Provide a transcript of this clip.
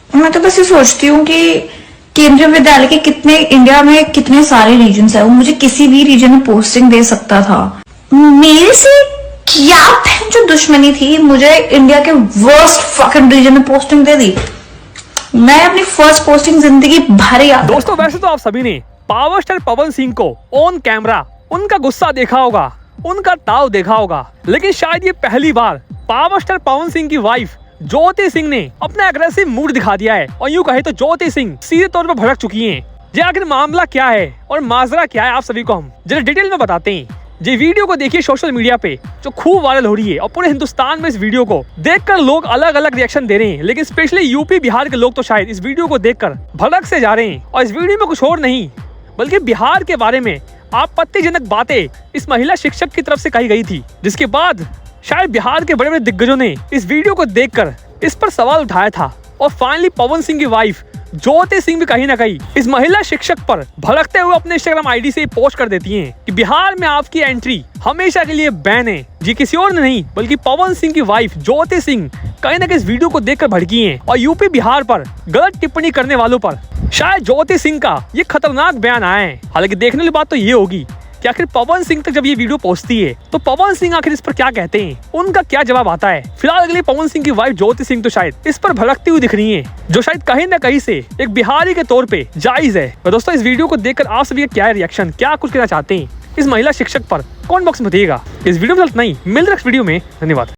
मैं तो बस ये सोचती हूँ कि केंद्रीय विद्यालय के कितने इंडिया में कितने सारे रीजन्स है, वो मुझे किसी भी रीजन में पोस्टिंग दे सकता था। मेरे से क्या जो दुश्मनी थी, मुझे इंडिया के वर्स्ट फकिंग रीजन में पोस्टिंग दे दी। मैं अपनी फर्स्ट पोस्टिंग जिंदगी भर याद। दोस्तों वैसे तो आप सभी ने पावर स्टार पवन सिंह को ऑन कैमरा उनका गुस्सा देखा होगा, उनका ताव देखा होगा, लेकिन शायद ये पहली बार पावर स्टार पवन सिंह की वाइफ ज्योति सिंह ने अपना एग्रेसिव मूड दिखा दिया है। और यूं कहे तो ज्योति सिंह सीधे तौर पर भड़क चुकी हैं। ये आखिर मामला क्या है और माजरा क्या है, आप सभी को हम जरा डिटेल में बताते हैं। ये वीडियो को देखिए सोशल मीडिया पे जो खूब वायरल हो रही है, और पूरे हिंदुस्तान में इस वीडियो को देखकर लोग अलग अलग रिएक्शन दे रहे हैं। लेकिन स्पेशली यूपी बिहार के लोग तो शायद इस वीडियो को देखकर भड़क से जा रहे हैं। और इस वीडियो में कुछ और नहीं बल्कि बिहार के बारे में आपत्तिजनक बातें इस महिला शिक्षक की तरफ से कही गई थी, जिसके बाद शायद बिहार के बड़े बड़े दिग्गजों ने इस वीडियो को देखकर इस पर सवाल उठाया था। और फाइनली पवन सिंह की वाइफ ज्योति सिंह भी कहीं ना कहीं इस महिला शिक्षक पर भड़कते हुए अपने इंस्टाग्राम आईडी से पोस्ट कर देती हैं कि बिहार में आपकी एंट्री हमेशा के लिए बैन है। जी किसी और ने नहीं बल्कि पवन सिंह की वाइफ ज्योति सिंह कहीं ना कहीं इस वीडियो को देखकर भड़की हैं और यूपी बिहार पर गलत टिप्पणी करने वालों पर शायद ज्योति सिंह का ये खतरनाक बयान आया है। हालांकि देखने वाली बात तो ये होगी कि आखिर पवन सिंह तक जब ये वीडियो पहुंचती है तो पवन सिंह आखिर इस पर क्या कहते हैं, उनका क्या जवाब आता है। फिलहाल अगले पवन सिंह की वाइफ ज्योति सिंह तो शायद इस पर भड़कती हुई दिख रही है, जो शायद कहीं ना कहीं से एक बिहारी के तौर पे जायज है। तो दोस्तों इस वीडियो को देखकर आप सभी का क्या रिएक्शन, क्या कुछ कहना चाहते हैं इस महिला शिक्षक पर, कमेंट बॉक्स में बताइएगा। इस वीडियो में नहीं मिल रहा वीडियो में। धन्यवाद।